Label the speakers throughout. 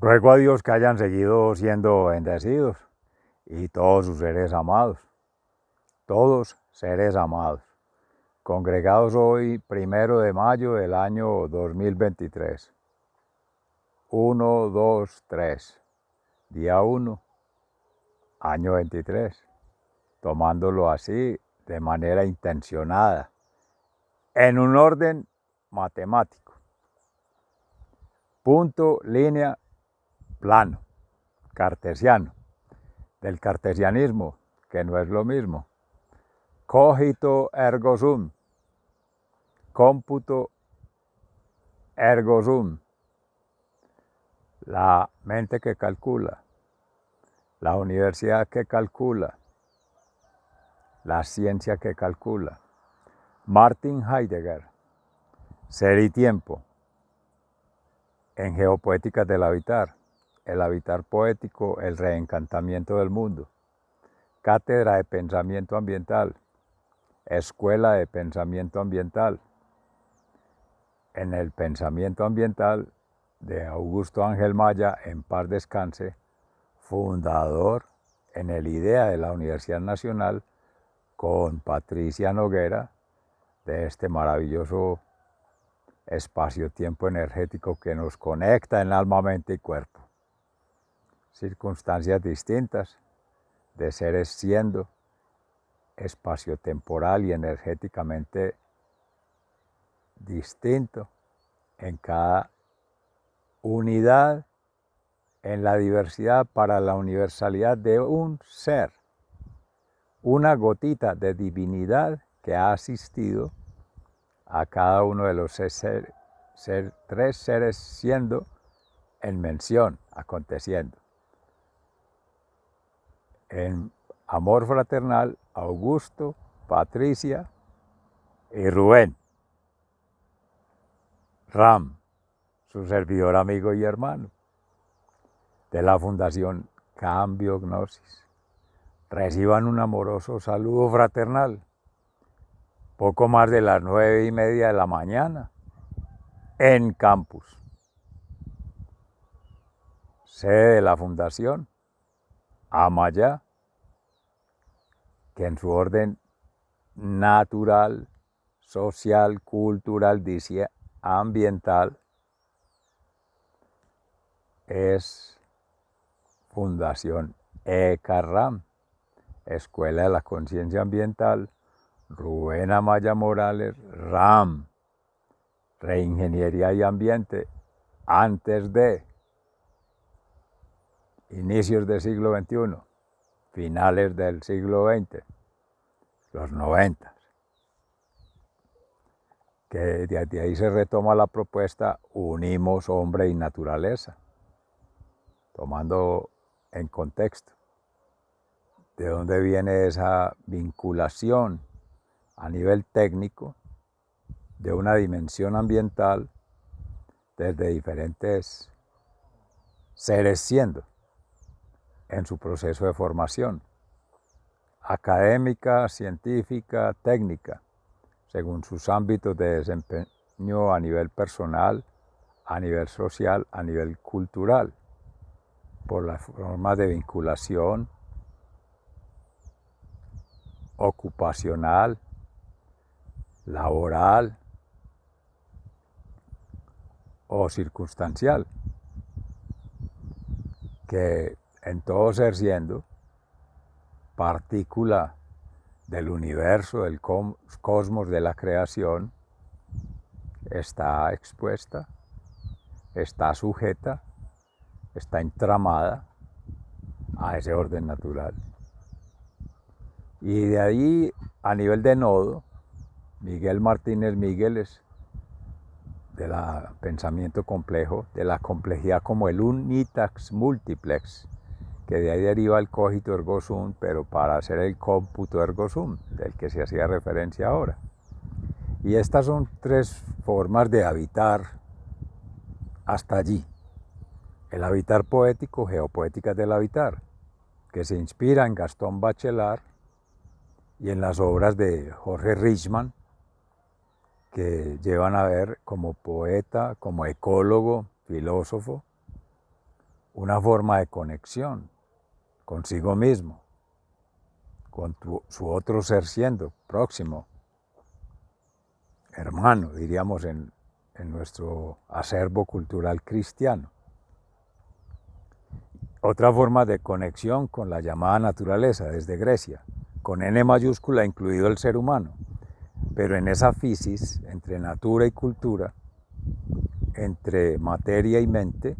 Speaker 1: Ruego a Dios que hayan seguido siendo bendecidos y todos sus seres amados, todos seres amados, congregados hoy 1 de mayo del año 2023. 1, 2, 3, día 1, año 23, tomándolo así de manera intencionada, en un orden matemático. Punto, línea, plano, cartesiano. Del cartesianismo, que no es lo mismo. Cogito ergo sum, cómputo ergo sum, la mente que calcula, la universidad que calcula, la ciencia que calcula. Martin Heidegger, Ser y tiempo, en Geopoéticas del habitar, el habitar poético, el reencantamiento del mundo. Cátedra de pensamiento ambiental, escuela de pensamiento ambiental. En el pensamiento ambiental de Augusto Ángel Maya, en paz descanse, fundador en el IDEA de la Universidad Nacional, con Patricia Noguera, de este maravilloso espacio-tiempo energético que nos conecta en alma, mente y cuerpo. Circunstancias distintas de seres siendo espacio-temporal y energéticamente distinto en cada unidad, en la diversidad para la universalidad de un ser, una gotita de divinidad que ha asistido a cada uno de los tres seres siendo en mención, aconteciendo. En amor fraternal, Augusto, Patricia y Rubén. Ram, su servidor, amigo y hermano, de la Fundación Cambio Gnosis. Reciban un amoroso saludo fraternal. Poco más de las 9:30 de la mañana, en campus, sede de la Fundación Amaya, que en su orden natural, social, cultural, ambiental, es Fundación ECARRAM, Escuela de la Conciencia Ambiental, Rubén Amaya Morales, RAM, Reingeniería y Ambiente, antes de inicios del siglo XXI, finales del siglo XX, los 90, que de ahí se retoma la propuesta Unimos Hombre y Naturaleza, tomando en contexto de dónde viene esa vinculación a nivel técnico de una dimensión ambiental desde diferentes seres siendo en su proceso de formación académica, científica, técnica, según sus ámbitos de desempeño a nivel personal, a nivel social, a nivel cultural, por las formas de vinculación ocupacional, laboral o circunstancial, que en todo ser siendo, partícula del universo, del cosmos, de la creación, está expuesta, está sujeta, está entramada a ese orden natural. Y de ahí, a nivel de nodo, Miguel Martínez Migueles, del pensamiento complejo, de la complejidad como el unitax multiplex, que de ahí deriva el cogito ergo sum, pero para hacer el cómputo ergo sum, del que se hacía referencia ahora. Y estas son tres formas de habitar hasta allí. El habitar poético, Geopoéticas del habitar, que se inspira en Gastón Bachelard y en las obras de Jorge Richman, que llevan a ver como poeta, como ecólogo, filósofo, una forma de conexión consigo mismo, con su otro ser siendo próximo, hermano, diríamos en nuestro acervo cultural cristiano. Otra forma de conexión con la llamada naturaleza desde Grecia, con N mayúscula incluido el ser humano, pero en esa fisis entre natura y cultura, entre materia y mente,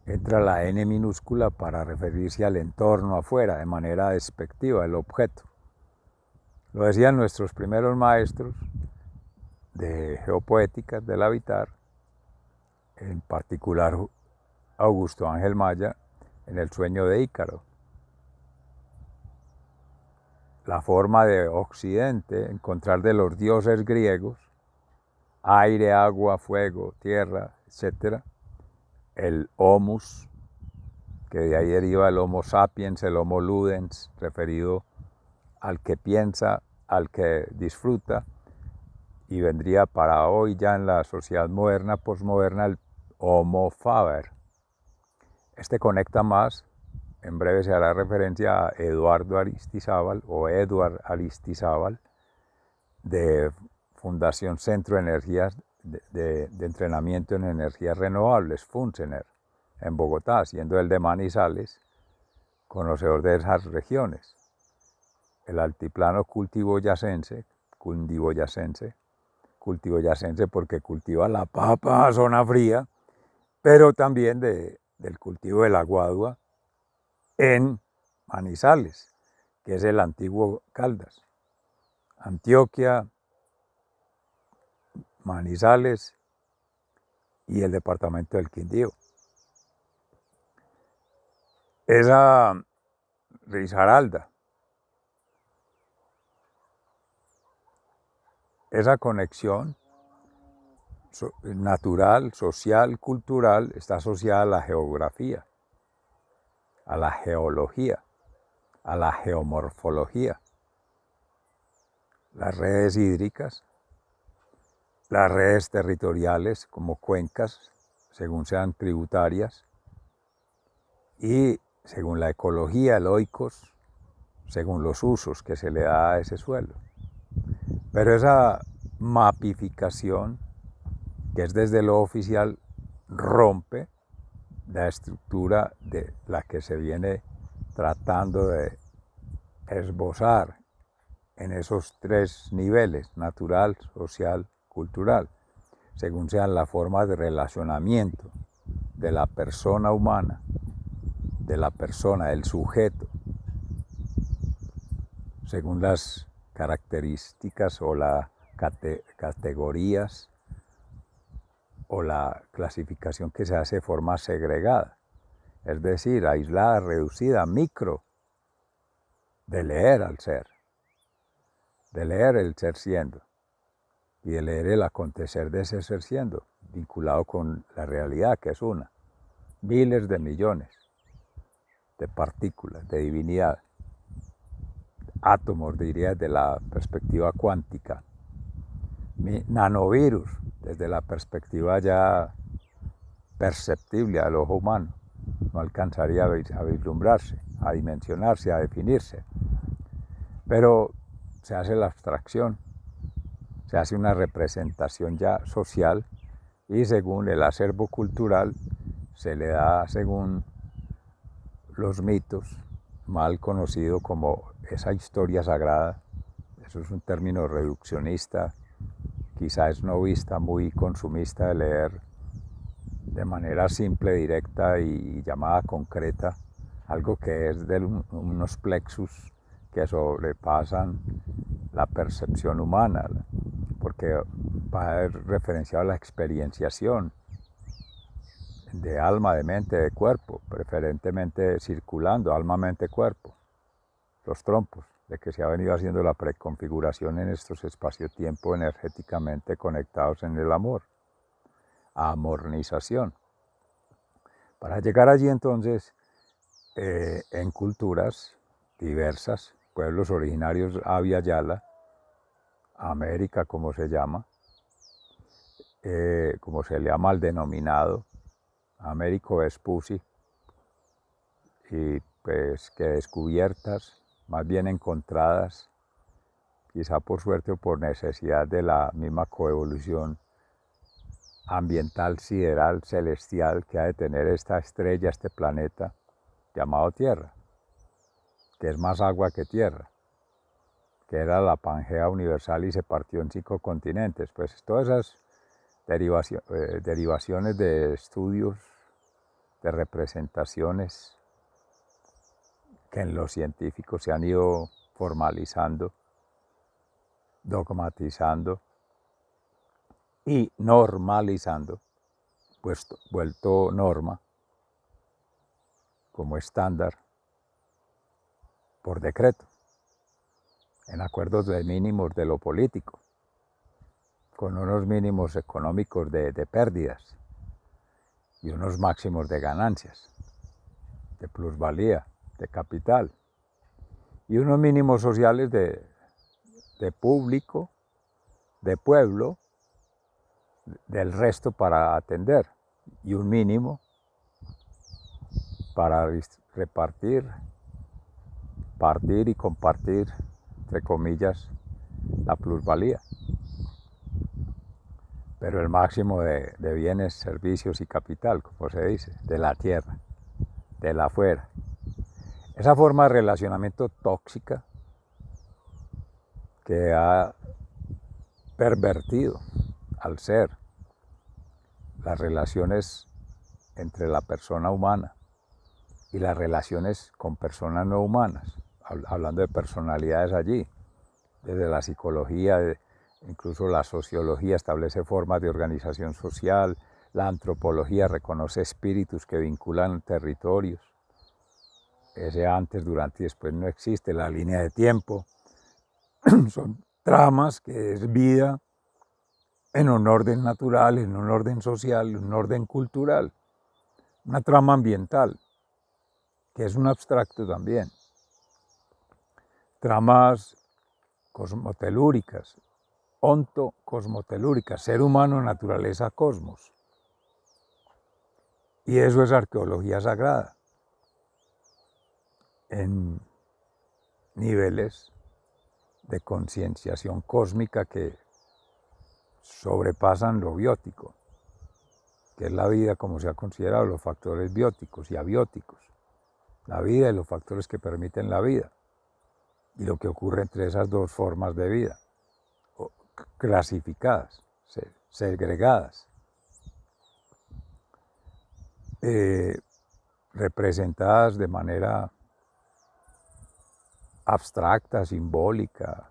Speaker 1: entra la N minúscula para referirse al entorno afuera, de manera despectiva, el objeto. Lo decían nuestros primeros maestros de geopoética del habitar, en particular Augusto Ángel Maya, en el sueño de Ícaro. La forma de Occidente, encontrar de los dioses griegos, aire, agua, fuego, tierra, etc., el homus, que de ahí deriva el homo sapiens, el homo ludens, referido al que piensa, al que disfruta, y vendría para hoy ya en la sociedad moderna, posmoderna, el homo faber. Este conecta más, en breve se hará referencia a Eduardo Aristizábal o Eduard Aristizábal, de Fundación Centro de Energías de Entrenamiento en Energías Renovables, FUNCENER, en Bogotá, siendo el de Manizales, conocedor de esas regiones. El altiplano cundiboyacense porque cultiva la papa, zona fría, pero también del cultivo de la guadua en Manizales, que es el antiguo Caldas. Antioquia, Manizales y el departamento del Quindío. Esa Risaralda, esa conexión natural, social, cultural, está asociada a la geografía, a la geología, a la geomorfología, las redes hídricas, las redes territoriales como cuencas, según sean tributarias, y según la ecología, el oikos, según los usos que se le da a ese suelo. Pero esa mapificación, que es desde lo oficial, rompe la estructura de la que se viene tratando de esbozar en esos tres niveles, natural, social, cultural, según sean las formas de relacionamiento de la persona humana, de la persona, del sujeto, según las características o las categorías o la clasificación que se hace de forma segregada, es decir, aislada, reducida, micro, de leer al ser, de leer el ser siendo y de leer el acontecer de ese ser siendo, vinculado con la realidad que es una, miles de millones de partículas, de divinidad, átomos, diría desde la perspectiva cuántica, nanovirus, desde la perspectiva ya perceptible al ojo humano, no alcanzaría a vislumbrarse, a dimensionarse, a definirse. Pero se hace la abstracción, se hace una representación ya social y según el acervo cultural se le da, según los mitos, mal conocido como esa historia sagrada. Eso es un término reduccionista, quizá es novista, muy consumista de leer de manera simple, directa y llamada concreta, algo que es de unos plexus que sobrepasan la percepción humana, porque va a ser referenciado a la experienciación de alma, de mente, de cuerpo, preferentemente circulando, alma, mente, cuerpo, los trompos, de que se ha venido haciendo la preconfiguración en estos espacio-tiempo energéticamente conectados en el amor, amornización. Para llegar allí entonces, en culturas diversas, pueblos originarios Abya Yala, América como se llama, como se le llama al denominado, Américo Vespucci, y pues que descubiertas, más bien encontradas, quizá por suerte o por necesidad de la misma coevolución ambiental, sideral, celestial que ha de tener esta estrella, este planeta llamado Tierra, que es más agua que tierra, que era la Pangea universal y se partió en 5 continentes. Pues todas esas derivaciones de estudios, de representaciones que en los científicos se han ido formalizando, dogmatizando y normalizando, pues vuelto norma como estándar por decreto, en acuerdos de mínimos de lo político, con unos mínimos económicos de pérdidas y unos máximos de ganancias, de plusvalía, de capital, y unos mínimos sociales de público, de pueblo, del resto para atender, y un mínimo para repartir, partir y compartir, entre comillas, la plusvalía. Pero el máximo de bienes, servicios y capital, como se dice, de la tierra, de la afuera. Esa forma de relacionamiento tóxica que ha pervertido al ser las relaciones entre la persona humana y las relaciones con personas no humanas, hablando de personalidades allí, desde la psicología, incluso la sociología establece formas de organización social, la antropología reconoce espíritus que vinculan territorios, ese antes, durante y después no existe, la línea de tiempo, son tramas que es vida en un orden natural, en un orden social, en un orden cultural, una trama ambiental, que es un abstracto también, tramas cosmotelúricas, ontocosmotelúricas, ser humano, naturaleza, cosmos. Y eso es arqueología sagrada, en niveles de concienciación cósmica que sobrepasan lo biótico, que es la vida como se ha considerado, los factores bióticos y abióticos, la vida y los factores que permiten la vida, y lo que ocurre entre esas dos formas de vida, clasificadas, segregadas, representadas de manera abstracta, simbólica,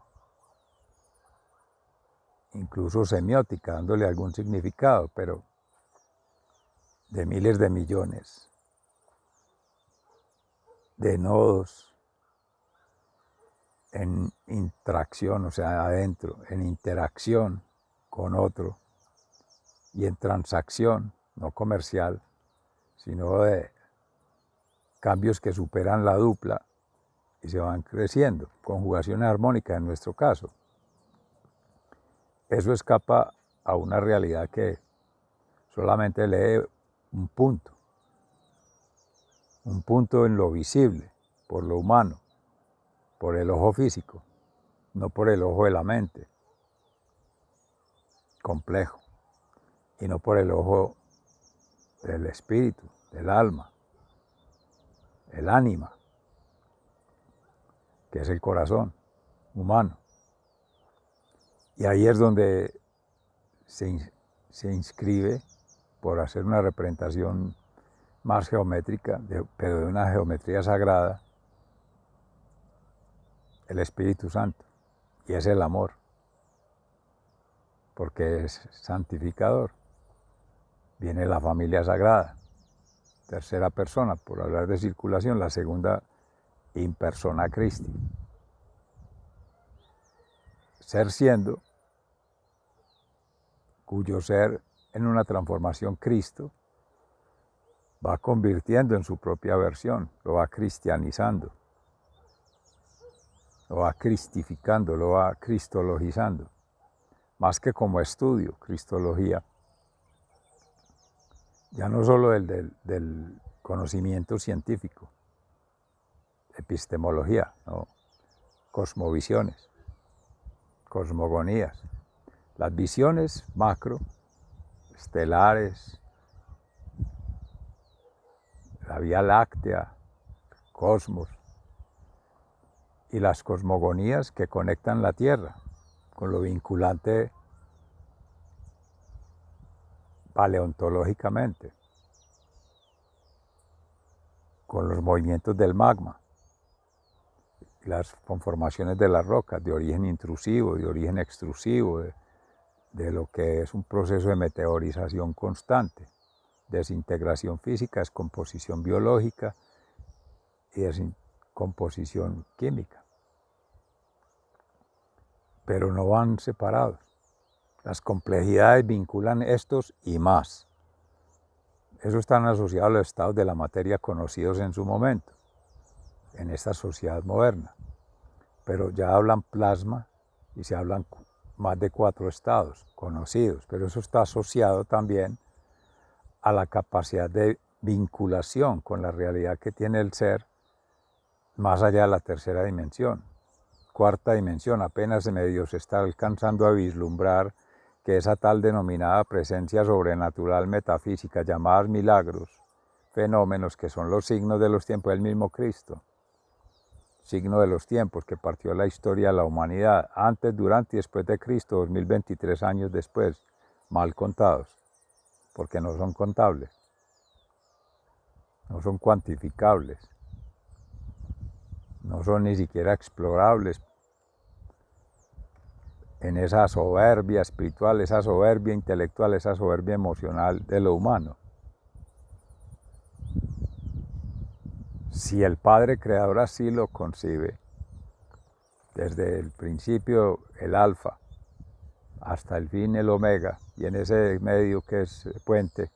Speaker 1: incluso semiótica, dándole algún significado, pero de miles de millones de nodos en interacción, o sea, adentro, en interacción con otro y en transacción, no comercial, sino de cambios que superan la dupla y se van creciendo, conjugación armónica en nuestro caso. Eso escapa a una realidad que solamente lee un punto en lo visible, por lo humano, por el ojo físico, no por el ojo de la mente, complejo, y no por el ojo del espíritu, del alma, el ánima, que es el corazón humano. Y ahí es donde se inscribe, por hacer una representación más geométrica, pero de una geometría sagrada, el Espíritu Santo, y es el amor, porque es santificador. Viene la familia sagrada, tercera persona, por hablar de circulación, la segunda in persona Christi. Ser siendo, cuyo ser en una transformación Cristo va convirtiendo en su propia versión, lo va cristianizando, lo va cristificando, lo va cristologizando, más que como estudio, cristología, ya no solo del conocimiento científico, epistemología, ¿no? Cosmovisiones, cosmogonías. Las visiones macro, estelares, la Vía Láctea, cosmos, y las cosmogonías que conectan la Tierra con lo vinculante paleontológicamente, con los movimientos del magma, las conformaciones de las rocas de origen intrusivo, de origen extrusivo, de lo que es un proceso de meteorización constante, desintegración física, descomposición biológica y descomposición química. Pero no van separados. Las complejidades vinculan estos y más. Eso están asociados a los estados de la materia conocidos en su momento, en esta sociedad moderna. Pero ya hablan plasma y se hablan más de 4 estados conocidos, pero eso está asociado también a la capacidad de vinculación con la realidad que tiene el ser más allá de la tercera dimensión. Cuarta dimensión, apenas medio se está alcanzando a vislumbrar que esa tal denominada presencia sobrenatural metafísica, llamadas milagros, fenómenos que son los signos de los tiempos del mismo Cristo, signo de los tiempos que partió la historia de la humanidad, antes, durante y después de Cristo, 2023 años después, mal contados, porque no son contables, no son cuantificables, no son ni siquiera explorables en esa soberbia espiritual, esa soberbia intelectual, esa soberbia emocional de lo humano. Si el Padre Creador así lo concibe, desde el principio el alfa, hasta el fin el omega, y en ese medio que es puente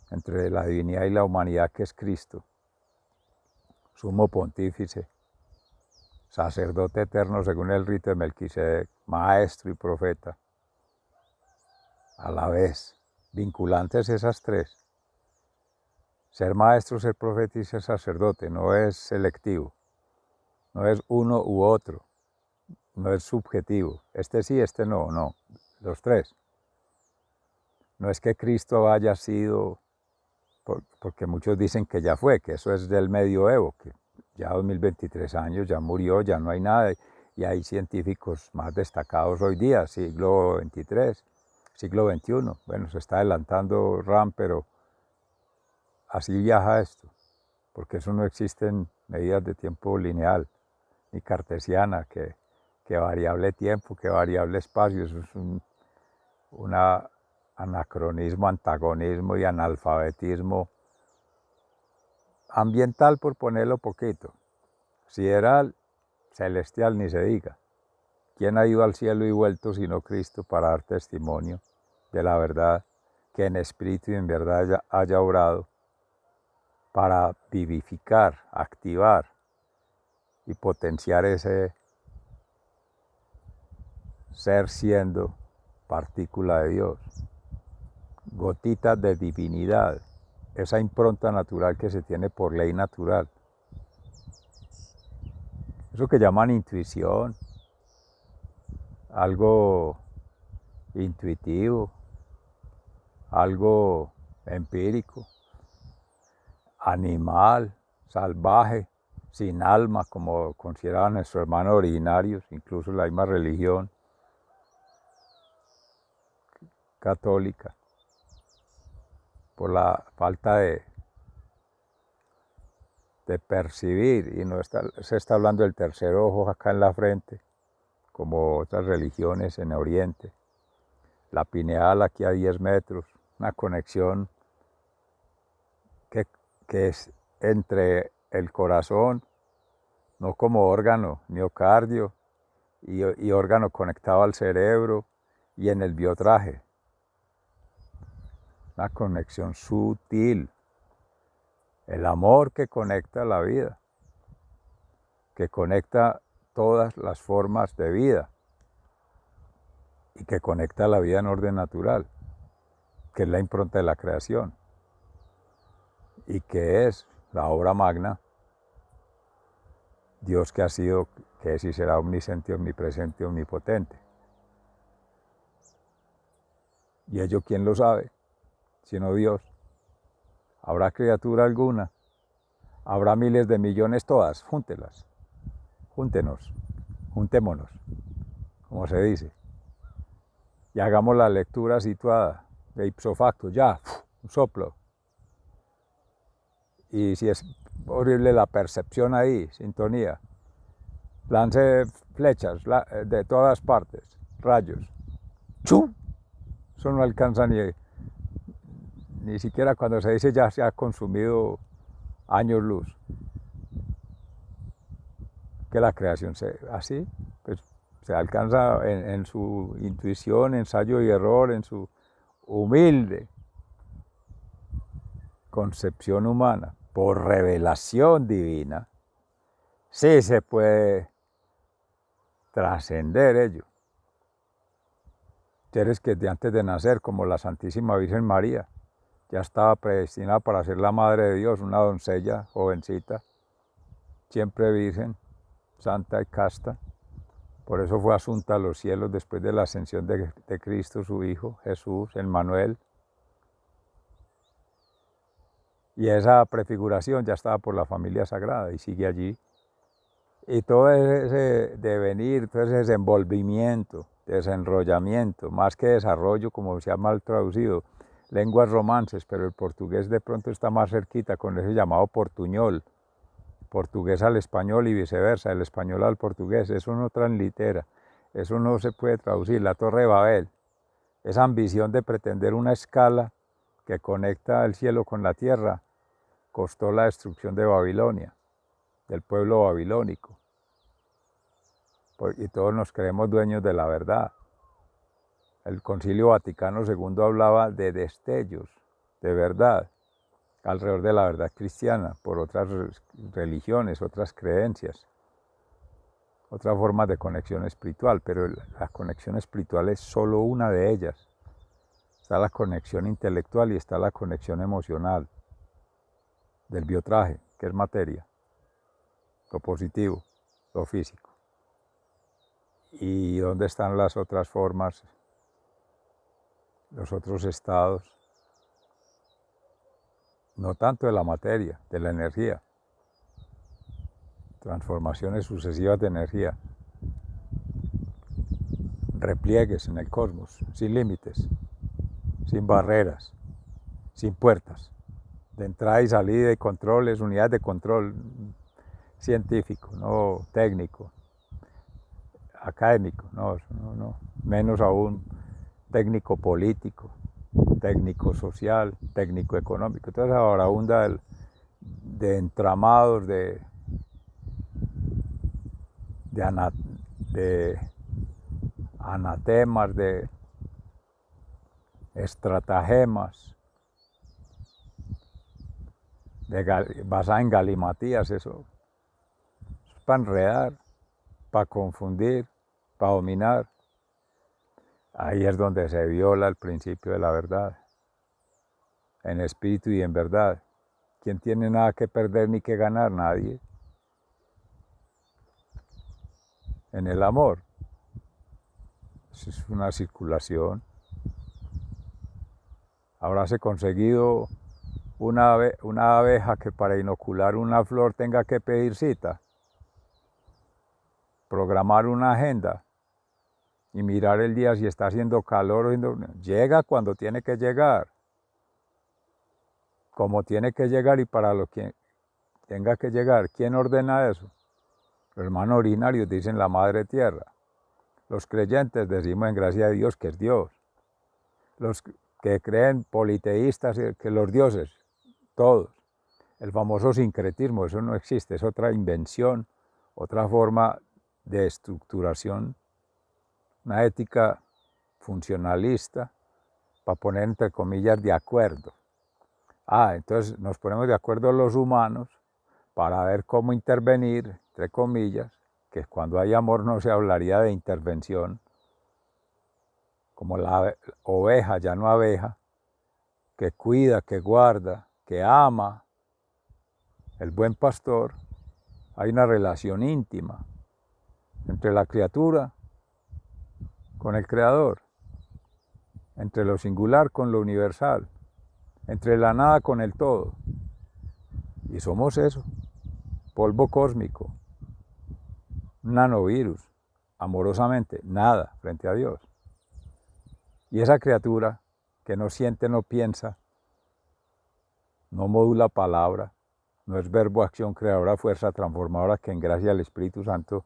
Speaker 1: entre la divinidad y la humanidad que es Cristo, sumo pontífice, sacerdote eterno según el rito de Melquisedec, maestro y profeta, a la vez, vinculantes esas tres. Ser maestro, ser profeta y ser sacerdote no es selectivo, no es uno u otro, no es subjetivo, este sí, este no, no, los tres. No es que Cristo haya sido, porque muchos dicen que ya fue, que eso es del medioevo, que ya 2023 años, ya murió, ya no hay nada, y hay científicos más destacados hoy día, siglo XXIII, siglo XXI, bueno, se está adelantando RAM, pero así viaja esto, porque eso no existe en medidas de tiempo lineal, ni cartesiana, que variable tiempo, que variable espacio, eso es una anacronismo, antagonismo y analfabetismo ambiental, por ponerlo poquito. Sideral, celestial, ni se diga. ¿Quién ha ido al cielo y vuelto sino Cristo para dar testimonio de la verdad, que en espíritu y en verdad haya obrado para vivificar, activar y potenciar ese ser siendo partícula de Dios, gotitas de divinidad, esa impronta natural que se tiene por ley natural. Eso que llaman intuición, algo intuitivo, algo empírico, animal, salvaje, sin alma, como consideraban nuestros hermanos originarios, incluso la misma religión católica, por la falta de percibir, y no se está hablando del tercer ojo acá en la frente, como otras religiones en Oriente, la pineal aquí a 10 metros, una conexión que es entre el corazón, no como órgano, miocardio, y órgano conectado al cerebro y en el biotraje, una conexión sutil, el amor que conecta la vida, que conecta todas las formas de vida y que conecta la vida en orden natural, que es la impronta de la creación y que es la obra magna Dios que ha sido, que es y será omnisciente, omnipresente, omnipotente. ¿Y ello quién lo sabe? Sino Dios. ¿Habrá criatura alguna? ¿Habrá miles de millones todas? Júntelas. Júntenos. Juntémonos, como se dice. Y hagamos la lectura situada, de ipso facto, ya, un soplo. Y si es horrible la percepción ahí, sintonía, lance flechas de todas partes, rayos. ¡Chu! Eso no alcanza ni siquiera cuando se dice ya se ha consumido años luz. Que la creación así, pues se alcanza en su intuición, ensayo y error, en su humilde concepción humana, por revelación divina, sí se puede trascender ello. Seres que de antes de nacer, como la Santísima Virgen María, ya estaba predestinada para ser la Madre de Dios, una doncella jovencita, siempre virgen, santa y casta. Por eso fue asunta a los cielos después de la ascensión de Cristo, su Hijo, Jesús, Emmanuel. Y esa prefiguración ya estaba por la familia sagrada y sigue allí. Y todo ese devenir, todo ese desenvolvimiento, desenrollamiento, más que desarrollo, como se ha mal traducido, lenguas romances, pero el portugués de pronto está más cerquita con ese llamado portuñol, portugués al español y viceversa, el español al portugués, eso no translitera, eso no se puede traducir. La Torre de Babel, esa ambición de pretender una escala que conecta el cielo con la tierra, costó la destrucción de Babilonia, del pueblo babilónico. Y todos nos creemos dueños de la verdad. El Concilio Vaticano II hablaba de destellos de verdad alrededor de la verdad cristiana, por otras religiones, otras creencias, otras formas de conexión espiritual, pero la conexión espiritual es solo una de ellas. Está la conexión intelectual y está la conexión emocional del biotraje, que es materia, lo positivo, lo físico. ¿Y dónde están las otras formas, los otros estados? No tanto de la materia, de la energía. Transformaciones sucesivas de energía. Repliegues en el cosmos, sin límites, sin barreras, sin puertas, de entrada y salida y controles, unidades de control científico, no técnico, académico, no, menos aún técnico político, técnico social, técnico económico. Entonces ahora abunda de entramados, de anatemas, de estratagemas, basada en galimatías, eso es para enredar, para confundir, para dominar. Ahí es donde se viola el principio de la verdad, en espíritu y en verdad. ¿Quién tiene nada que perder ni que ganar? Nadie. En el amor. Eso es una circulación. Habráse conseguido una abeja que para inocular una flor tenga que pedir cita, programar una agenda y mirar el día si está haciendo calor o llega cuando tiene que llegar, como tiene que llegar y para lo que tenga que llegar. ¿Quién ordena eso? Los hermanos ordinarios dicen la Madre Tierra. Los creyentes decimos en gracia de Dios que es Dios. Los que creen politeístas, que los dioses, todos. El famoso sincretismo, eso no existe, es otra invención, otra forma de estructuración, una ética funcionalista para poner entre comillas de acuerdo. Entonces nos ponemos de acuerdo los humanos para ver cómo intervenir, entre comillas, que cuando hay amor no se hablaría de intervención, como la oveja, ya no abeja, que cuida, que guarda, que ama, el buen pastor, Hay una relación íntima entre la criatura con el Creador, entre lo singular con lo universal, entre la nada con el todo. Y somos eso, polvo cósmico, un nanovirus, amorosamente, nada frente a Dios. Y esa criatura que no siente, no piensa, no modula palabra, no es verbo, acción, creadora, fuerza transformadora, que en gracia del Espíritu Santo,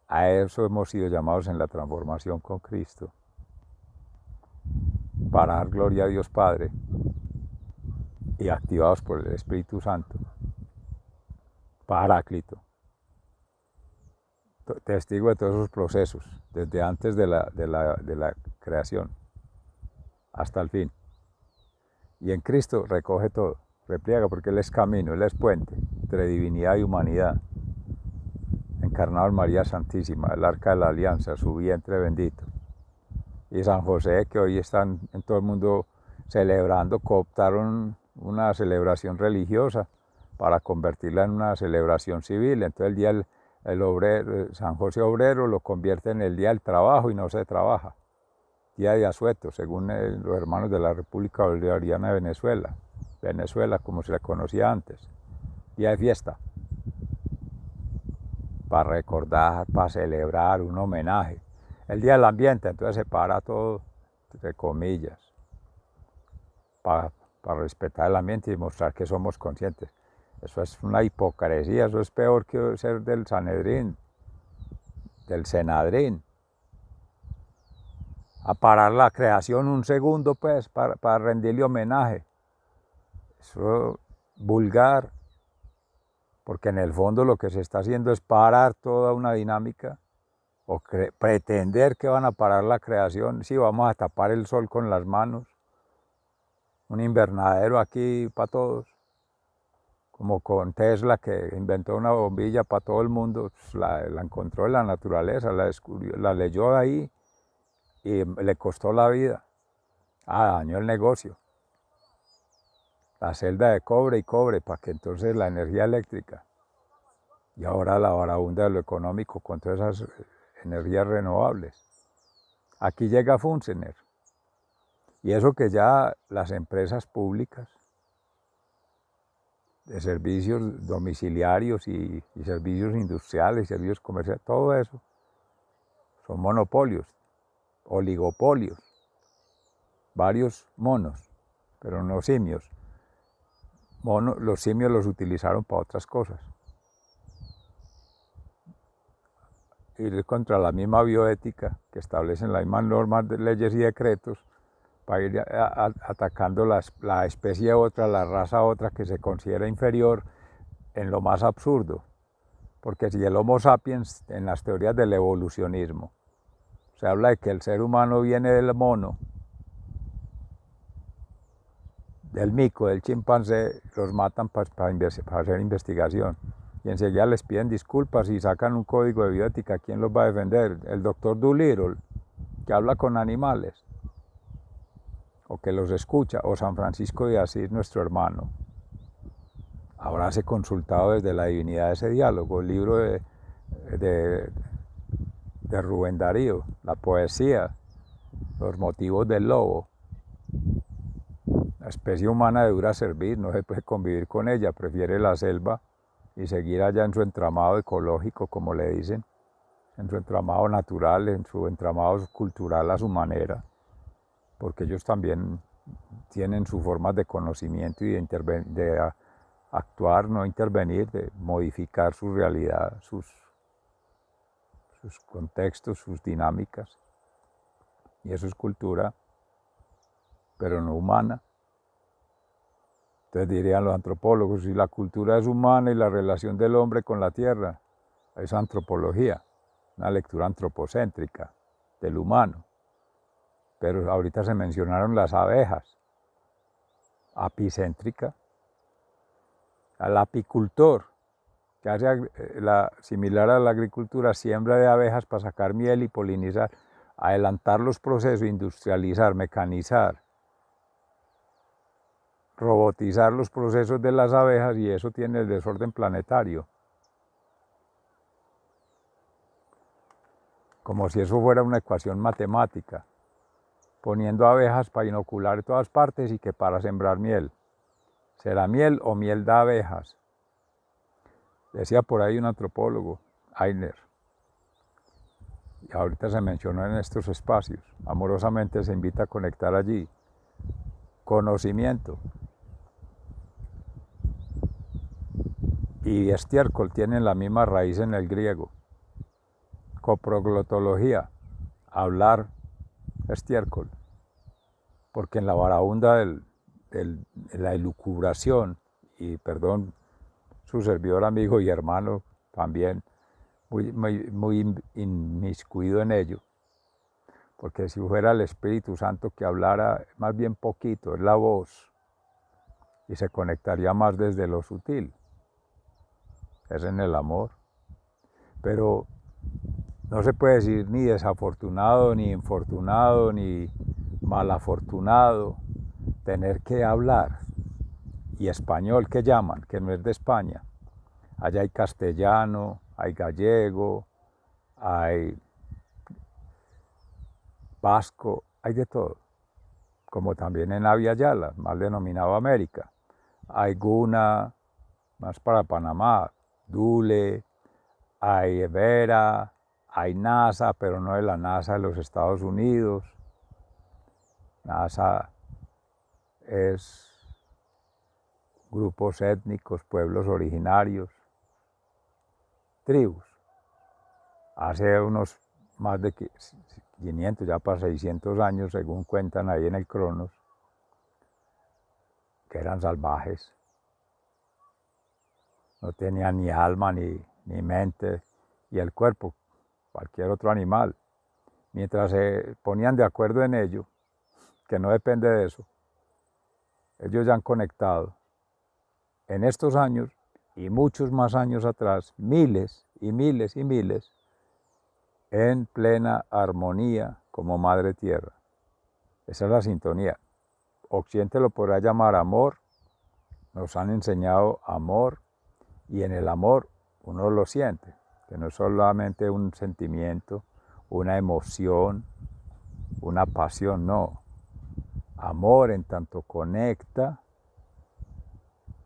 Speaker 1: a eso hemos sido llamados en la transformación con Cristo, para dar gloria a Dios Padre y activados por el Espíritu Santo, Paráclito, testigo de todos esos procesos, desde antes de la creación hasta el fin. Y en Cristo recoge todo, repliega, porque Él es camino, Él es puente entre divinidad y humanidad, encarnado en María Santísima, el arca de la alianza, su vientre bendito. Y San José, que hoy están en todo el mundo celebrando, cooptaron una celebración religiosa para convertirla en una celebración civil. Entonces el día el obrero, San José obrero, lo convierte en el día del trabajo y no se trabaja. Día de asueto, según los hermanos de la República Bolivariana de Venezuela. Venezuela, como se la conocía antes. Día de fiesta. Para recordar, para celebrar, un homenaje. El día del ambiente, entonces se para todo, entre comillas, para respetar el ambiente y mostrar que somos conscientes. Eso es una hipocresía, eso es peor que ser del Sanedrín, del Senadrín. A parar la creación un segundo, pues, para rendirle homenaje. Eso es vulgar, porque en el fondo lo que se está haciendo es parar toda una dinámica, o pretender que van a parar la creación. Sí, vamos a tapar el sol con las manos, un invernadero aquí para todos, como con Tesla, que inventó una bombilla para todo el mundo, pues la encontró en la naturaleza, la descubrió, la leyó ahí y le costó la vida. Dañó el negocio. La celda de cobre y cobre, para que entonces la energía eléctrica. Y ahora la varaunda de lo económico con todas esas energías renovables. Aquí llega Funcener. Y eso que ya las empresas públicas de servicios domiciliarios y servicios industriales, servicios comerciales, todo eso son monopolios, oligopolios, varios monos, pero no simios. Los simios los utilizaron para otras cosas. Ir contra la misma bioética que establecen las mismas normas, de leyes y decretos, para ir atacando la especie otra, la raza otra que se considera inferior en lo más absurdo. Porque si el Homo sapiens, en las teorías del evolucionismo, se habla de que el ser humano viene del mono, del mico, del chimpancé, los matan para hacer investigación. Y enseguida les piden disculpas y sacan un código de bioética. ¿Quién los va a defender? El doctor Doolittle, que habla con animales, o que los escucha, o San Francisco de Asís, nuestro hermano. Habráse consultado desde la divinidad ese diálogo, el libro de Rubén Darío, la poesía, los motivos del lobo. La especie humana de dura servir, no se puede convivir con ella, prefiere la selva y seguir allá en su entramado ecológico, como le dicen, en su entramado natural, en su entramado cultural a su manera, porque ellos también tienen sus formas de conocimiento y de actuar, no intervenir, de modificar su realidad, sus contextos, sus dinámicas. Y eso es cultura, pero no humana. Entonces dirían los antropólogos, si la cultura es humana y la relación del hombre con la tierra es antropología, una lectura antropocéntrica del humano. Pero ahorita se mencionaron las abejas, apicéntrica, al apicultor, que hace similar a la agricultura, siembra de abejas para sacar miel y polinizar, adelantar los procesos, industrializar, mecanizar, robotizar los procesos de las abejas, y eso tiene el desorden planetario. como si eso fuera una ecuación matemática, poniendo abejas para inocular en todas partes y que para sembrar miel. ¿Será miel o miel de abejas? Decía por ahí un antropólogo, Einer, y ahorita se mencionó en estos espacios, amorosamente se invita a conectar allí. Conocimiento y estiércol tienen la misma raíz en el griego. Coproglotología, hablar estiércol, porque en la varaunda de la elucubración, y perdón, su servidor, amigo y hermano también, muy inmiscuido en ello, porque si fuera el Espíritu Santo que hablara más bien poquito, es la voz, y se conectaría más desde lo sutil, es en el amor, pero no se puede decir ni desafortunado, ni infortunado, ni malafortunado, tener que hablar, y español que llaman, que no es de España. Allá hay castellano, hay gallego, hay vasco, hay de todo, como también en Avia Yala, mal denominado América. Hay guna, más para Panamá, dule, hay vera, hay NASA, pero no de la NASA de los Estados Unidos. NASA es grupos étnicos, pueblos originarios, tribus. Hace unos más de 500, ya para 600 años, según cuentan ahí en el Cronos, que eran salvajes. No tenían ni alma ni mente, y el cuerpo, cualquier otro animal. Mientras se ponían de acuerdo en ello, que no depende de eso, ellos ya han conectado en estos años y muchos más años atrás, miles y miles y miles, en plena armonía como Madre Tierra. Esa es la sintonía. Occidente lo podrá llamar amor, nos han enseñado amor, y en el amor uno lo siente, que no es solamente un sentimiento, una emoción, una pasión, no. Amor en tanto conecta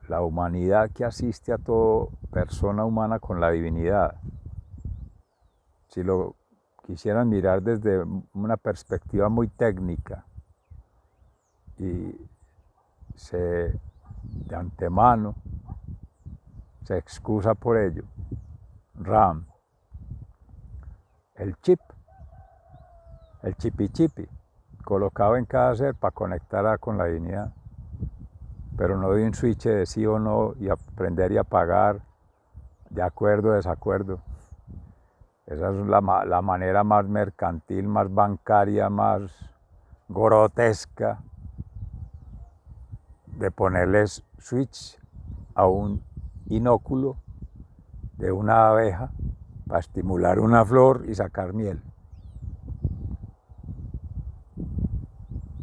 Speaker 1: la humanidad que asiste a toda persona humana con la divinidad. Si lo quisieran mirar desde una perspectiva muy técnica y de antemano se excusa por ello, RAM, el chip, el chipi, colocado en cada ser para conectar con la divinidad, pero no de un switch de sí o no y aprender y apagar, de acuerdo o desacuerdo. Esa es la manera más mercantil, más bancaria, más grotesca de ponerles switch a un inóculo de una abeja para estimular una flor y sacar miel.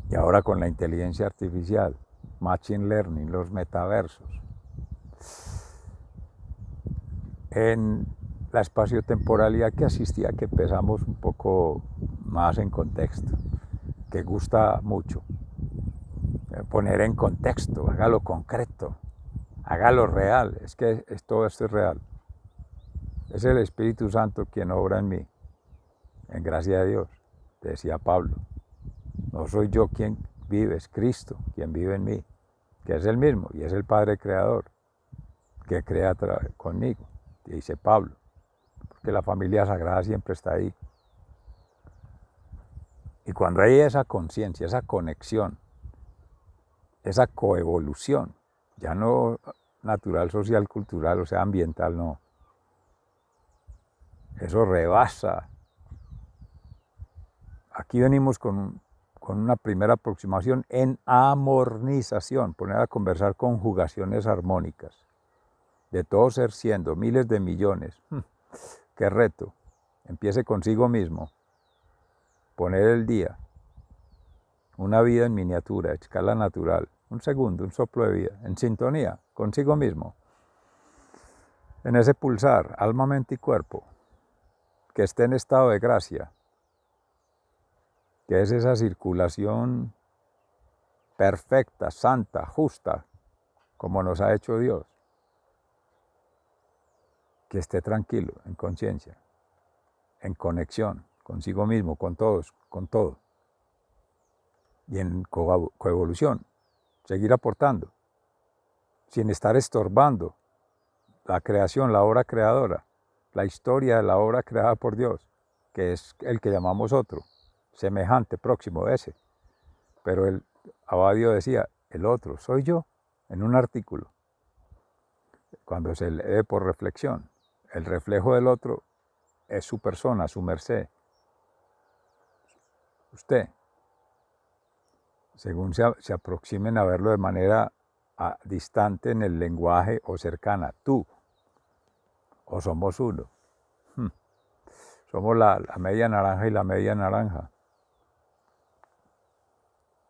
Speaker 1: Y ahora con la inteligencia artificial, machine learning, los metaversos. En la espaciotemporalidad que asistía, que empezamos un poco más en contexto, que gusta mucho. Poner en contexto, hágalo concreto, hágalo real, es que todo esto es real. Es el Espíritu Santo quien obra en mí, en gracia de Dios, decía Pablo. No soy yo quien vive, es Cristo quien vive en mí, que es el mismo y es el Padre Creador, que crea conmigo, dice Pablo, porque la familia sagrada siempre está ahí. Y cuando hay esa conciencia, esa conexión, esa coevolución, ya no natural, social, cultural, o sea, ambiental, no. Eso rebasa. Aquí venimos con una primera aproximación en amornización, poner a conversar conjugaciones armónicas, de todo ser siendo, miles de millones. ¡Qué reto! Empiece consigo mismo, poner el día, una vida en miniatura, escala natural, un segundo, un soplo de vida, en sintonía, consigo mismo, en ese pulsar, alma, mente y cuerpo, que esté en estado de gracia, que es esa circulación perfecta, santa, justa, como nos ha hecho Dios. Que esté tranquilo, en conciencia, en conexión consigo mismo, con todos, con todo. Y en coevolución, seguir aportando, sin estar estorbando la creación, la obra creadora, la historia de la obra creada por Dios, que es el que llamamos otro, semejante, próximo, ese. Pero el Abadio decía, el otro, soy yo, en un artículo, cuando se lee por reflexión. El reflejo del otro es su persona, su merced. Usted, según se aproximen a verlo de manera distante en el lenguaje o cercana, tú, o somos uno. Somos la media naranja y la media naranja.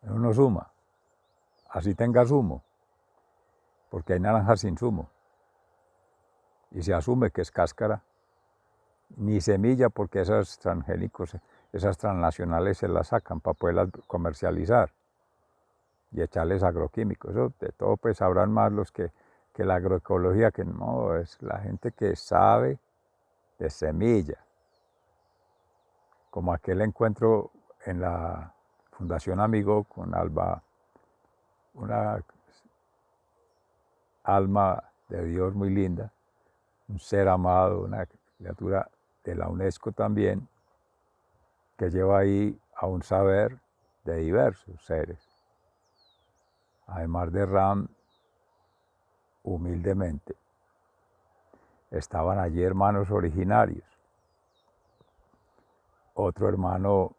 Speaker 1: Uno suma, así tenga zumo, porque hay naranjas sin zumo. Y se asume que es cáscara, ni semilla, porque esos transgénicos, esas transnacionales se las sacan para poderlas comercializar y echarles agroquímicos. Eso de todo pues sabrán más los que la agroecología, que no, es la gente que sabe de semilla. Como aquel encuentro en la Fundación Amigo con Alba, una alma de Dios muy linda, un ser amado, una criatura de la UNESCO también, que lleva ahí a un saber de diversos seres. Además de Ram, humildemente, estaban allí hermanos originarios. Otro hermano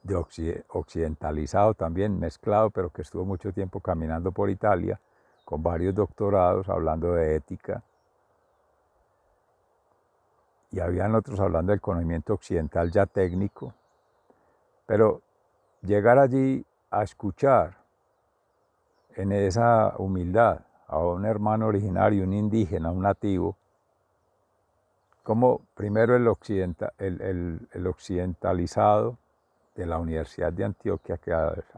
Speaker 1: de occidentalizado también, mezclado, pero que estuvo mucho tiempo caminando por Italia, con varios doctorados, hablando de ética. Y habían otros hablando del conocimiento occidental ya técnico. Pero llegar allí a escuchar en esa humildad a un hermano originario, un indígena, un nativo, como primero el occidentalizado de la Universidad de Antioquia, que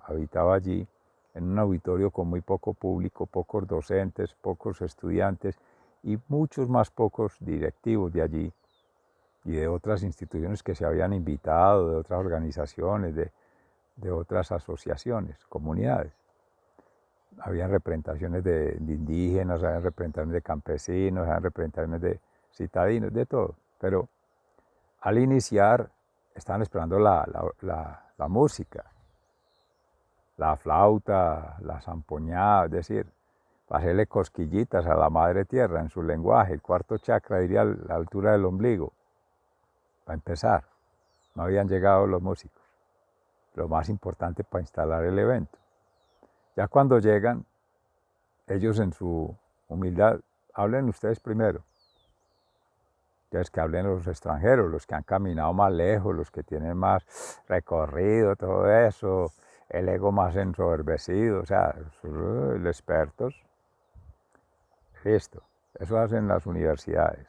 Speaker 1: habitaba allí, en un auditorio con muy poco público, pocos docentes, pocos estudiantes y muchos más pocos directivos de allí y de otras instituciones que se habían invitado, de otras organizaciones, de otras asociaciones, comunidades. Habían representaciones de indígenas, habían representaciones de campesinos, habían representaciones de citadinos, de todo. Pero al iniciar estaban esperando la música, la flauta, la zampoñada, es decir, para hacerle cosquillitas a la madre tierra en su lenguaje. El cuarto chakra iría a la altura del ombligo, para empezar. No habían llegado los músicos, lo más importante para instalar el evento. Ya cuando llegan, ellos en su humildad, hablen ustedes primero. Entonces que hablen los extranjeros, los que han caminado más lejos, los que tienen más recorrido, todo eso, el ego más ensoberbecido, o sea, los expertos. Listo, eso hacen las universidades,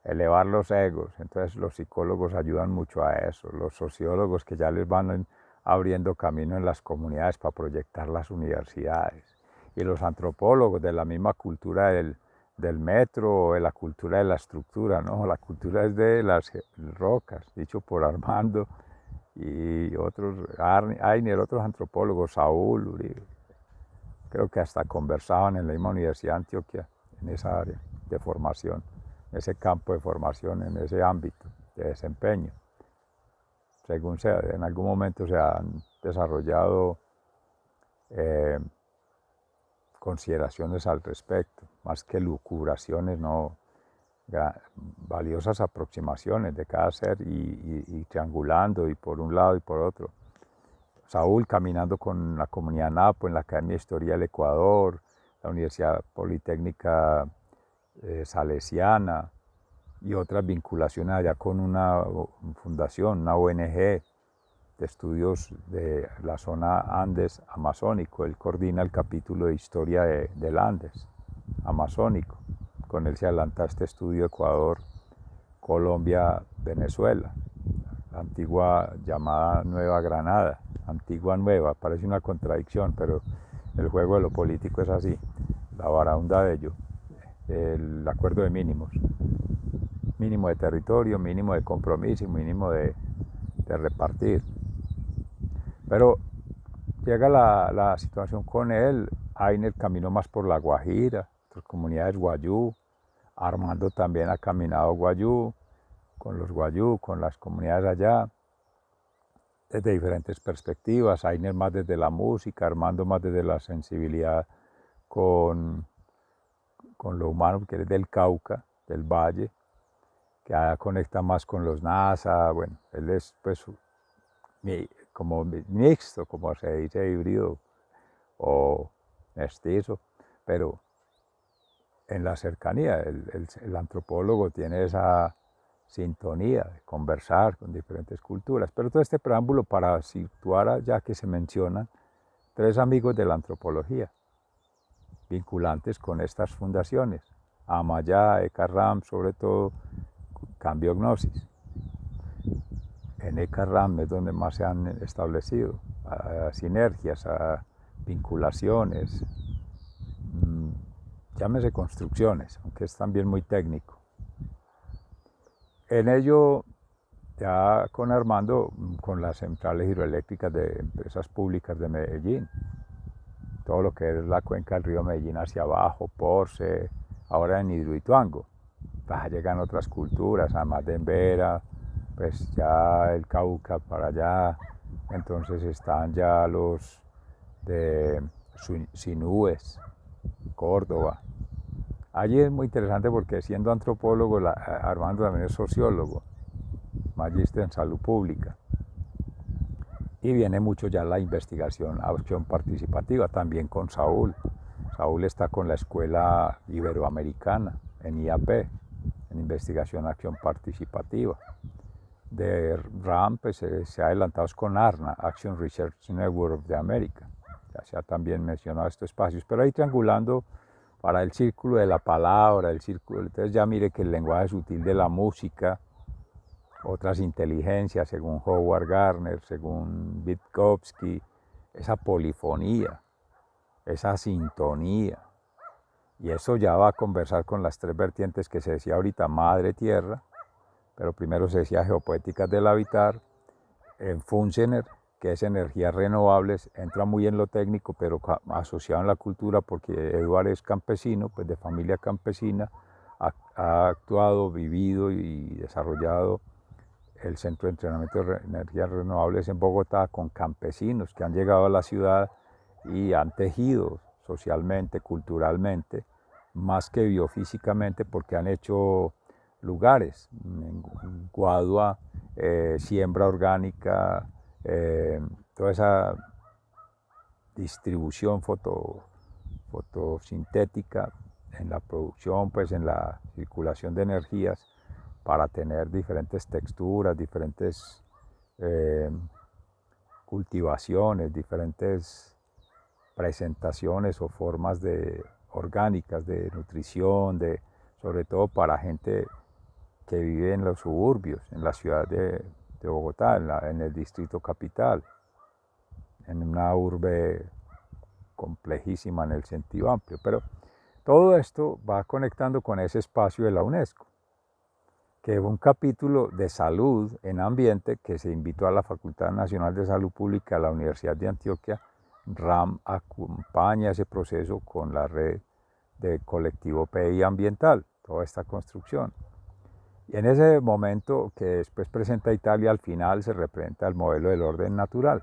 Speaker 1: elevar los egos. Entonces los psicólogos ayudan mucho a eso, los sociólogos que ya les van abriendo camino en las comunidades para proyectar las universidades, y los antropólogos de la misma cultura del metro o de la cultura de la estructura, ¿no? La cultura es de las rocas, dicho por Armando y otros, Ainer, otros antropólogos, Saúl, Uribe. Creo que hasta conversaban en la misma Universidad de Antioquia, en esa área de formación, en ese campo de formación, en ese ámbito de desempeño. Según sea, en algún momento se han desarrollado consideraciones al respecto, más que lucubraciones, no, valiosas aproximaciones de cada ser y triangulando y por un lado y por otro. Saúl caminando con la comunidad Napo en la Academia de Historia del Ecuador, la Universidad Politécnica Salesiana y otras vinculaciones allá con una fundación, una ONG de estudios de la zona Andes amazónico. Él coordina el capítulo de historia del Andes amazónico. Con él se adelanta este estudio Ecuador, Colombia, Venezuela, antigua llamada Nueva Granada, antigua nueva, parece una contradicción, pero el juego de lo político es así, la baraunda de ello, el acuerdo de mínimos, mínimo de territorio, mínimo de compromiso y mínimo de repartir. Pero llega la situación con él, Ainer caminó más por la Guajira, otras comunidades guayú, Armando también ha caminado guayú, con los guayú, con las comunidades allá, desde diferentes perspectivas, Ainer más desde la música, Armando más desde la sensibilidad con lo humano, que es del Cauca, del Valle, que conecta más con los NASA, bueno, él es pues como mixto, como se dice, híbrido o mestizo, pero en la cercanía, el antropólogo tiene esa sintonía de conversar con diferentes culturas. Pero todo este preámbulo para situar, ya que se mencionan, 3 amigos de la antropología, vinculantes con estas fundaciones, Amayá, Eka-Ram, sobre todo, Cambio Gnosis. En Eka-Ram es donde más se han establecido sinergias, vinculaciones, llámese construcciones, aunque es también muy técnico. En ello, ya con Armando, con las centrales hidroeléctricas de empresas públicas de Medellín, todo lo que es la cuenca del río Medellín hacia abajo, Porce, ahora en Hidroituango, pues llegan otras culturas, además de Embera, pues ya el Cauca para allá, entonces están ya los de Sinúes, Córdoba. Allí es muy interesante porque siendo antropólogo, Armando también es sociólogo, magíster en salud pública. Y viene mucho ya la investigación, acción participativa, también con Saúl. Saúl está con la Escuela Iberoamericana, en IAP, en investigación, acción participativa. De RAM, pues se ha adelantado con ARNA, Action Research Network de América. Ya se ha también mencionado estos espacios, pero ahí triangulando para el círculo de la palabra, el círculo, entonces ya mire que el lenguaje sutil de la música, otras inteligencias, según Howard Gardner, según Vygotsky, esa polifonía, esa sintonía, y eso ya va a conversar con las 3 vertientes que se decía ahorita, madre tierra, pero primero se decía geopoéticas del habitar, en Funsener, que es energías renovables, entra muy en lo técnico, pero asociado en la cultura, porque Eduardo es campesino, pues de familia campesina, ha actuado, vivido y desarrollado el Centro de Entrenamiento de Energías Renovables en Bogotá con campesinos que han llegado a la ciudad y han tejido socialmente, culturalmente, más que biofísicamente, porque han hecho lugares, en Guadua, siembra orgánica, toda esa distribución fotosintética en la producción, pues en la circulación de energías, para tener diferentes texturas, diferentes cultivaciones, diferentes presentaciones o formas orgánicas de nutrición, sobre todo para gente que vive en los suburbios, en la ciudad de Bogotá, en el distrito capital, en una urbe complejísima en el sentido amplio. Pero todo esto va conectando con ese espacio de la UNESCO, que es un capítulo de salud en ambiente que se invitó a la Facultad Nacional de Salud Pública de la Universidad de Antioquia. RAM acompaña ese proceso con la red de colectivo PI ambiental, toda esta construcción. Y en ese momento que después presenta Italia, al final se representa el modelo del orden natural.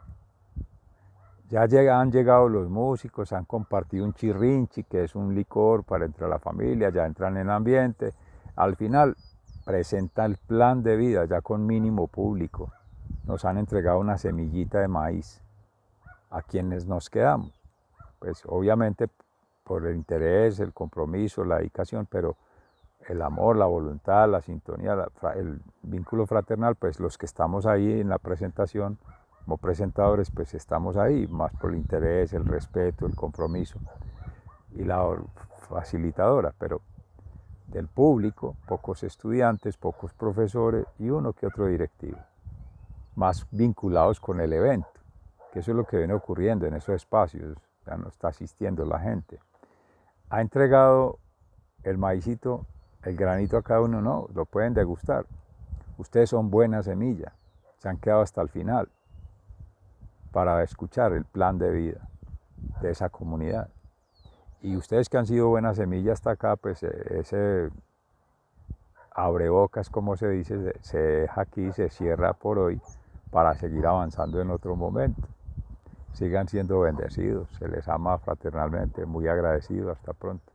Speaker 1: Ya han llegado los músicos, han compartido un chirrinchi, que es un licor para entre la familia, ya entran en ambiente. Al final presenta el plan de vida ya con mínimo público. Nos han entregado una semillita de maíz a quienes nos quedamos. Pues obviamente por el interés, el compromiso, la dedicación, pero el amor, la voluntad, la sintonía, el vínculo fraternal, pues los que estamos ahí en la presentación como presentadores, pues estamos ahí, más por el interés, el respeto, el compromiso y la facilitadora, pero del público, pocos estudiantes, pocos profesores y uno que otro directivo. más vinculados con el evento, que eso es lo que viene ocurriendo en esos espacios, ya no está asistiendo la gente. Ha entregado el maicito, el granito a cada uno, no, lo pueden degustar. Ustedes son buena semilla, se han quedado hasta el final para escuchar el plan de vida de esa comunidad. Y ustedes que han sido buena semilla hasta acá, pues ese abrebocas, como se dice, se deja aquí, se cierra por hoy para seguir avanzando en otro momento. Sigan siendo bendecidos, se les ama fraternalmente, muy agradecido, hasta pronto.